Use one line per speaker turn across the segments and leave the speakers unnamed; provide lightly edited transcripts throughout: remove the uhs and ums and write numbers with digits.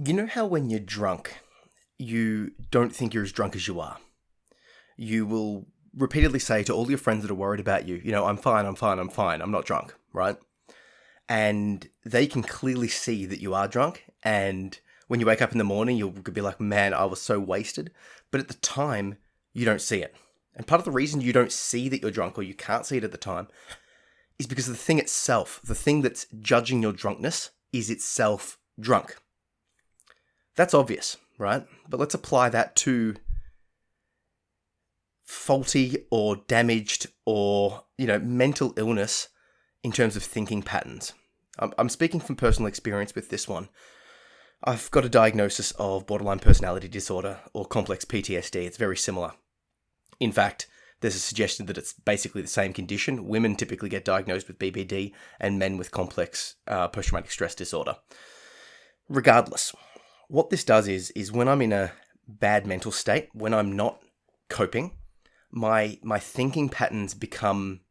You know how when you're drunk, you don't think you're as drunk as you are? You will repeatedly say to all your friends that are worried about you, I'm fine, I'm fine, I'm fine, I'm not drunk, right? And they can clearly see that you are drunk. And when you wake up in the morning, you'll be like, man, I was so wasted. But at the time, you don't see it. And part of the reason you don't see that you're drunk, or you can't see it at the time, is because the thing itself, the thing that's judging your drunkenness, is itself drunk. That's obvious, right? But let's apply that to faulty or damaged or, mental illness in terms of thinking patterns. I'm speaking from personal experience with this one. I've got a diagnosis of borderline personality disorder or complex PTSD. It's very similar. In fact, there's a suggestion that it's basically the same condition. Women typically get diagnosed with BPD and men with complex post-traumatic stress disorder. Regardless, what this does is when I'm in a bad mental state, when I'm not coping, my thinking patterns become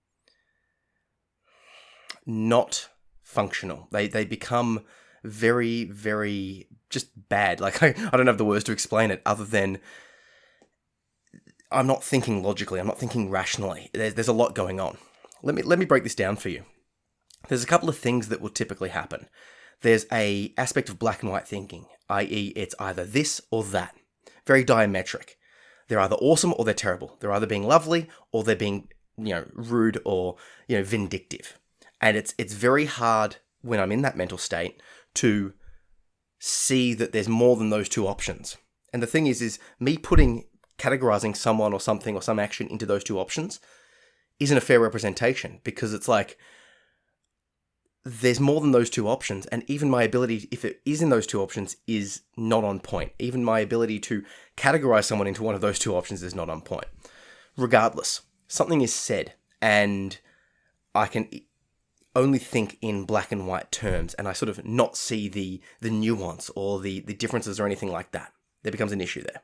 not functional. They become very, very just bad. Like I don't have the words to explain it other than I'm not thinking logically. I'm not thinking rationally. There's a lot going on. Let me break this down for you. There's a couple of things that will typically happen. There's a aspect of black and white thinking, i.e. it's either this or that. Very diametric. They're either awesome or they're terrible. They're either being lovely or they're being, rude or, vindictive. And it's very hard when I'm in that mental state to see that there's more than those two options. And the thing is me categorizing someone or something or some action into those two options isn't a fair representation, because it's like there's more than those two options, and even my ability, if it is in those two options, is not on point. Even my ability to categorize someone into one of those two options is not on point. Regardless, something is said, and I can only think in black and white terms, and I sort of not see the nuance or the differences or anything like that. There becomes an issue there.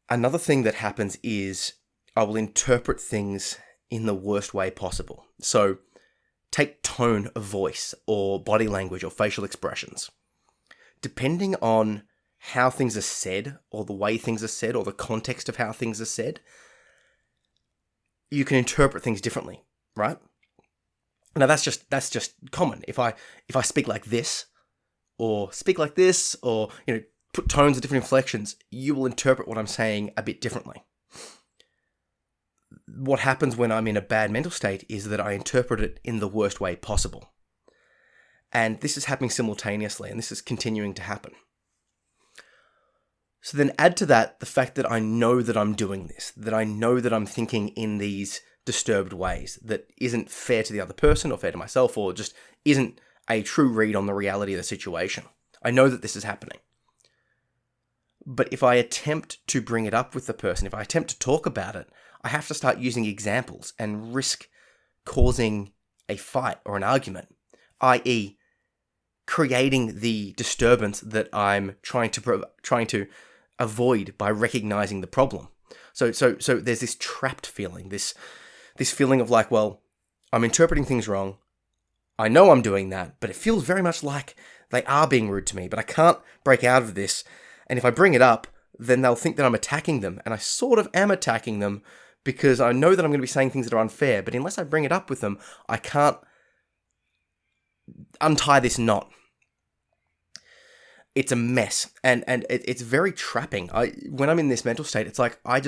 Another thing that happens is I will interpret things in the worst way possible. So take tone of voice or body language or facial expressions. Depending on how things are said or the way things are said or the context of how things are said, you can interpret things differently, right? Now that's just common. If I speak like this or put tones of different inflections, you will interpret what I'm saying a bit differently. What happens when I'm in a bad mental state is that I interpret it in the worst way possible. And this is happening simultaneously, and this is continuing to happen. So then add to that the fact that I know that I'm doing this, that I know that I'm thinking in these disturbed ways that isn't fair to the other person or fair to myself, or just isn't a true read on the reality of the situation. I know that this is happening. But if I attempt to bring it up with the person, if I attempt to talk about it, I have to start using examples and risk causing a fight or an argument, i.e. creating the disturbance that I'm trying to avoid by recognizing the problem. So there's this trapped feeling, this feeling of like, well, I'm interpreting things wrong. I know I'm doing that, but it feels very much like they are being rude to me, but I can't break out of this. And if I bring it up, then they'll think that I'm attacking them. And I sort of am attacking them because I know that I'm going to be saying things that are unfair. But unless I bring it up with them, I can't untie this knot. It's a mess. And it's very trapping. When I'm in this mental state, it's like I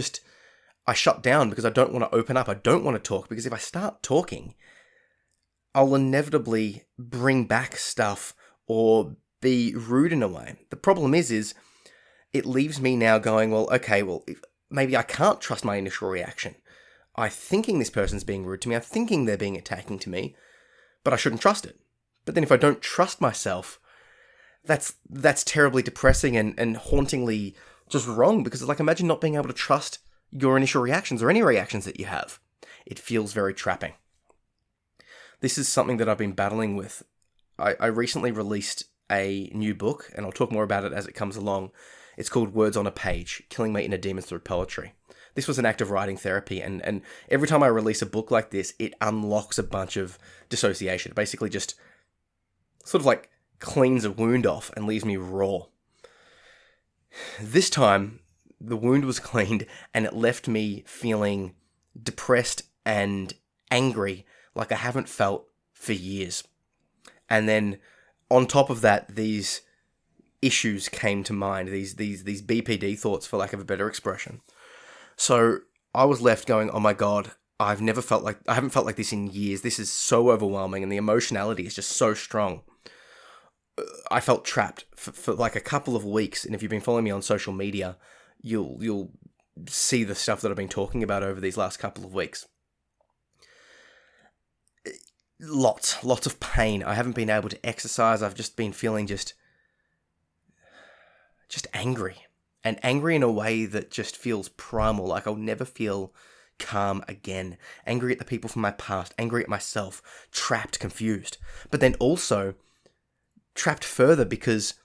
shut down because I don't want to open up. I don't want to talk, because if I start talking, I'll inevitably bring back stuff or be rude in a way. The problem is it leaves me now going, maybe I can't trust my initial reaction. I'm thinking this person's being rude to me. I'm thinking they're being attacking to me, but I shouldn't trust it. But then if I don't trust myself, that's terribly depressing and hauntingly just wrong, because it's like, imagine not being able to trust your initial reactions or any reactions that you have. It feels very trapping. This is something that I've been battling with. I recently released a new book, and I'll talk more about it as it comes along. It's called Words on a Page, Killing My Inner Demons Through Poetry. This was an act of writing therapy, and every time I release a book like this, it unlocks a bunch of dissociation. It basically just sort of like cleans a wound off and leaves me raw. This time, the wound was cleaned and it left me feeling depressed and angry like I haven't felt for years. And then on top of that, these issues came to mind, these BPD thoughts, for lack of a better expression. So I was left going, oh my God, I haven't felt like this in years. This is so overwhelming and the emotionality is just so strong. I felt trapped for like a couple of weeks. And if you've been following me on social media, you'll see the stuff that I've been talking about over these last couple of weeks. Lots of pain. I haven't been able to exercise. I've just been feeling just angry. And angry in a way that just feels primal, like I'll never feel calm again. Angry at the people from my past, angry at myself, trapped, confused. But then also trapped further because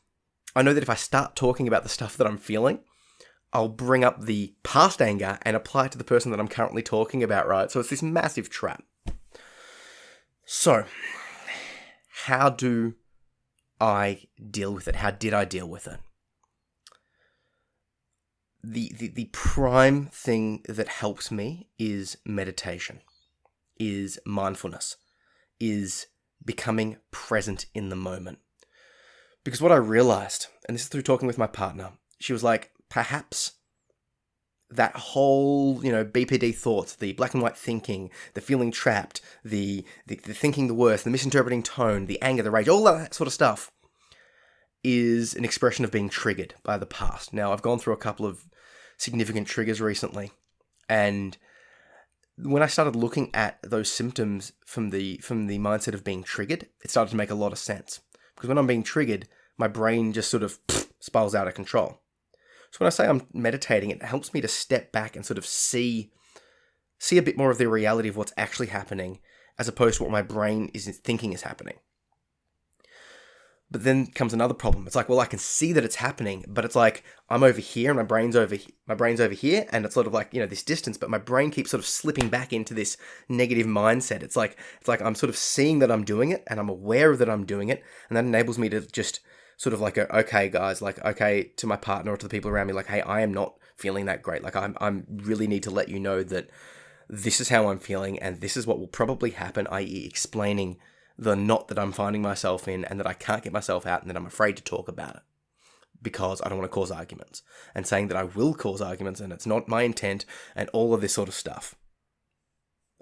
I know that if I start talking about the stuff that I'm feeling, I'll bring up the past anger and apply it to the person that I'm currently talking about, right? So it's this massive trap. So, how do I deal with it? How did I deal with it? The prime thing that helps me is meditation, is mindfulness, is becoming present in the moment. Because what I realized, and this is through talking with my partner, she was like, perhaps that whole, BPD thoughts, the black and white thinking, the feeling trapped, the thinking the worst, the misinterpreting tone, the anger, the rage, all that sort of stuff is an expression of being triggered by the past. Now, I've gone through a couple of significant triggers recently, and when I started looking at those symptoms from the mindset of being triggered, it started to make a lot of sense. Because when I'm being triggered, my brain just sort of spirals out of control. So when I say I'm meditating, it helps me to step back and sort of see a bit more of the reality of what's actually happening, as opposed to what my brain is thinking is happening. But then comes another problem. It's like, well, I can see that it's happening, but it's like I'm over here and my brain's over here, and it's sort of like, this distance, but my brain keeps sort of slipping back into this negative mindset. It's like I'm sort of seeing that I'm doing it and I'm aware that I'm doing it, and that enables me to just sort of like, okay, guys, like, okay, to my partner or to the people around me, like, hey, I am not feeling that great. Like, I'm really need to let you know that this is how I'm feeling and this is what will probably happen, i.e. explaining the knot that I'm finding myself in and that I can't get myself out and that I'm afraid to talk about it because I don't want to cause arguments, and saying that I will cause arguments and it's not my intent and all of this sort of stuff.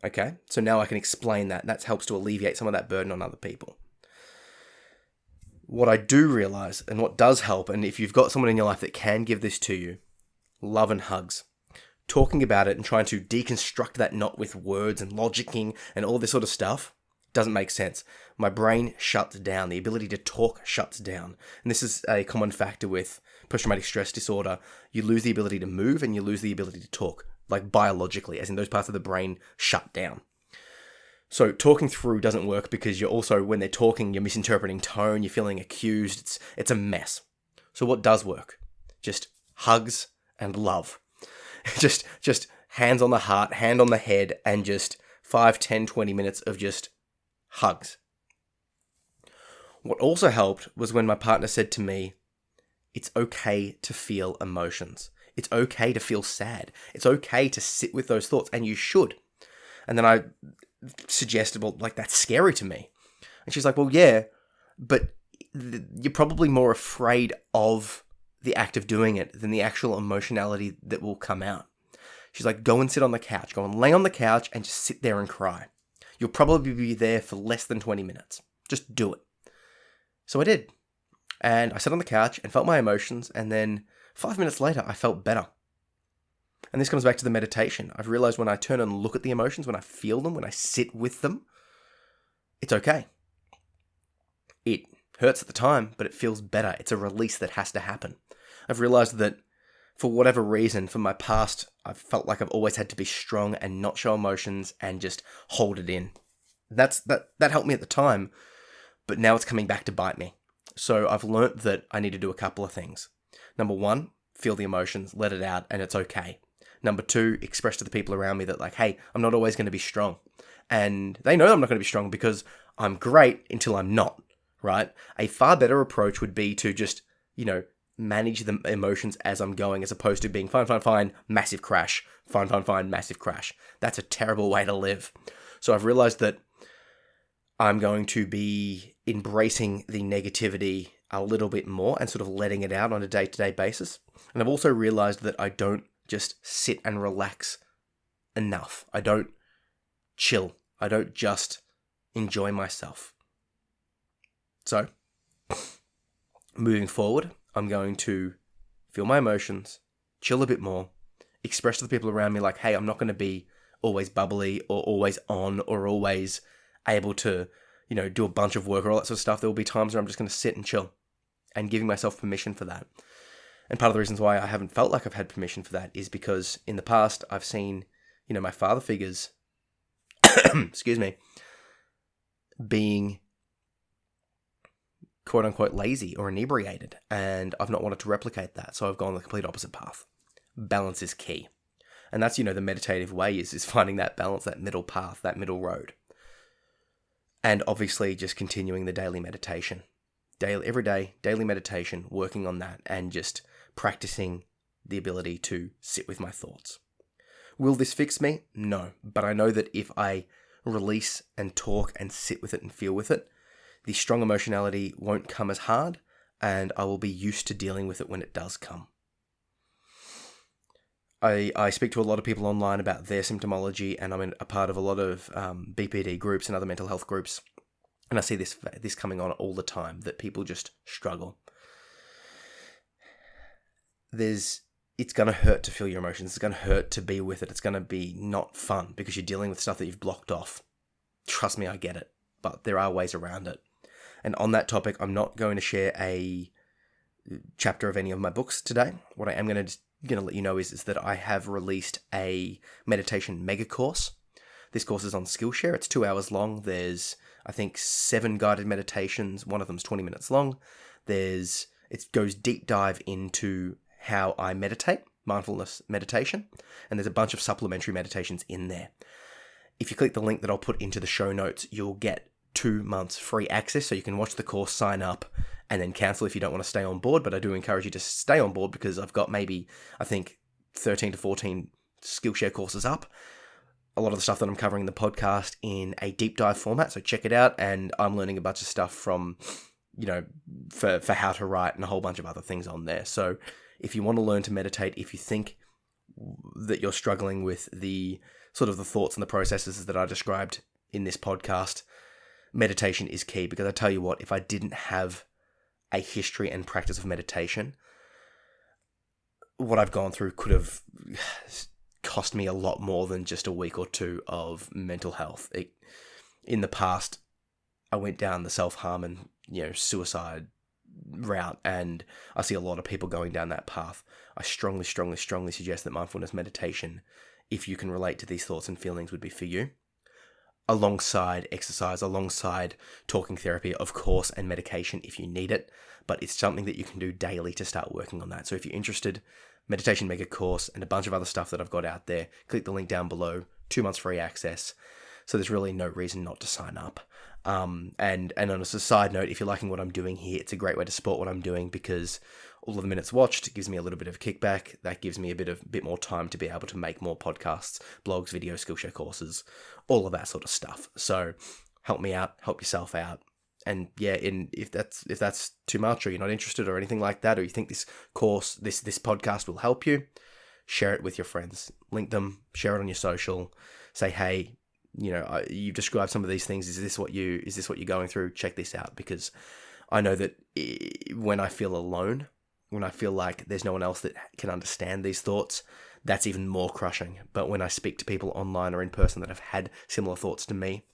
Okay, so now I can explain that. That helps to alleviate some of that burden on other people. What I do realize, and what does help, and if you've got someone in your life that can give this to you, love and hugs. Talking about it and trying to deconstruct that knot with words and logicking and all this sort of stuff doesn't make sense. My brain shuts down. The ability to talk shuts down. And this is a common factor with post-traumatic stress disorder. You lose the ability to move and you lose the ability to talk, like biologically, as in those parts of the brain shut down. So talking through doesn't work because you're also, when they're talking, you're misinterpreting tone, you're feeling accused. It's a mess. So what does work? Just hugs and love. just hands on the heart, hand on the head, and just 5, 10, 20 minutes of just hugs. What also helped was when my partner said to me, it's okay to feel emotions. It's okay to feel sad. It's okay to sit with those thoughts, and you should. And then I suggested, well, like, that's scary to me. And she's like, well, yeah, but you're probably more afraid of the act of doing it than the actual emotionality that will come out. She's like, go and sit on the couch. Go and lay on the couch and just sit there and cry. You'll probably be there for less than 20 minutes. Just do it. So I did. And I sat on the couch and felt my emotions. And then 5 minutes later, I felt better. And this comes back to the meditation. I've realized when I turn and look at the emotions, when I feel them, when I sit with them, it's okay. It hurts at the time, but it feels better. It's a release that has to happen. I've realized that for whatever reason, from my past, I've felt like I've always had to be strong and not show emotions and just hold it in. That helped me at the time, but now it's coming back to bite me. So I've learnt that I need to do a couple of things. Number 1, feel the emotions, let it out, and it's okay. Number 2, express to the people around me that, like, hey, I'm not always going to be strong. And they know I'm not going to be strong because I'm great until I'm not, right? A far better approach would be to just, manage the emotions as I'm going, as opposed to being fine, massive crash, fine, massive crash. That's a terrible way to live. So I've realized that I'm going to be embracing the negativity a little bit more and sort of letting it out on a day-to-day basis. And I've also realized that I don't just sit and relax enough. I don't chill. I don't just enjoy myself. So, moving forward, I'm going to feel my emotions, chill a bit more, express to the people around me like, hey, I'm not going to be always bubbly or always on or always able to, do a bunch of work or all that sort of stuff. There will be times where I'm just going to sit and chill and giving myself permission for that. And part of the reasons why I haven't felt like I've had permission for that is because in the past I've seen, my father figures, excuse me, being quote unquote lazy or inebriated, and I've not wanted to replicate that. So I've gone the complete opposite path. Balance is key. And that's, the meditative way is finding that balance, that middle path, that middle road. And obviously just continuing the daily meditation. Every day, daily meditation, working on that and just practicing the ability to sit with my thoughts. Will this fix me? No. But I know that if I release and talk and sit with it and feel with it, the strong emotionality won't come as hard, and I will be used to dealing with it when it does come. I speak to a lot of people online about their symptomology, and I'm a part of a lot of BPD groups and other mental health groups, and I see this coming on all the time, that people just struggle. It's going to hurt to feel your emotions. It's going to hurt to be with it. It's going to be not fun because you're dealing with stuff that you've blocked off. Trust me, I get it, but there are ways around it. And on that topic, I'm not going to share a chapter of any of my books today. What I am going to let you know is that I have released a meditation mega course. This course is on Skillshare. It's 2 hours long. There's, I think, 7 guided meditations. One of them's 20 minutes long. It goes deep dive into how I meditate, mindfulness meditation, and there's a bunch of supplementary meditations in there. If you click the link that I'll put into the show notes, you'll get 2 months free access, so you can watch the course, sign up, and then cancel if you don't want to stay on board. But I do encourage you to stay on board because I've got maybe, I think, 13 to 14 Skillshare courses up. A lot of the stuff that I'm covering in the podcast in a deep dive format, so check it out. And I'm learning a bunch of stuff from, for how to write and a whole bunch of other things on there. So if you want to learn to meditate, if you think that you're struggling with the sort of the thoughts and the processes that I described in this podcast, meditation is key, because I tell you what, if I didn't have a history and practice of meditation, what I've gone through could have cost me a lot more than just a week or two of mental health. In the past, I went down the self-harm and, suicide route, and I see a lot of people going down that path. I strongly suggest that mindfulness meditation, if you can relate to these thoughts and feelings, would be for you. Alongside exercise, alongside talking therapy, of course, and medication if you need it, but it's something that you can do daily to start working on that. So if you're interested, meditation mega course and a bunch of other stuff that I've got out there, click the link down below, 2 months free access. So there's really no reason not to sign up. And on a side note, if you're liking what I'm doing here, it's a great way to support what I'm doing, because all of the minutes watched gives me a little bit of a kickback. That gives me a bit more time to be able to make more podcasts, blogs, videos, Skillshare courses, all of that sort of stuff. So help me out, help yourself out. And yeah, if that's too much, or you're not interested or anything like that, or you think this course, this podcast will help you, share it with your friends, link them, share it on your social, say, hey, you've described some of these things. Is this what you're going through? Check this out, because I know that when I feel alone, when I feel like there's no one else that can understand these thoughts, that's even more crushing. But when I speak to people online or in person that have had similar thoughts to me,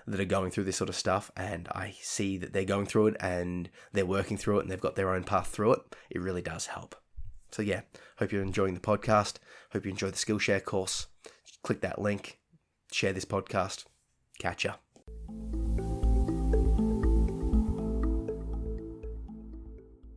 that are going through this sort of stuff, and I see that they're going through it and they're working through it and they've got their own path through it, it really does help. So yeah, hope you're enjoying the podcast. Hope you enjoy the Skillshare course. Click that link. Share this podcast. Catch ya.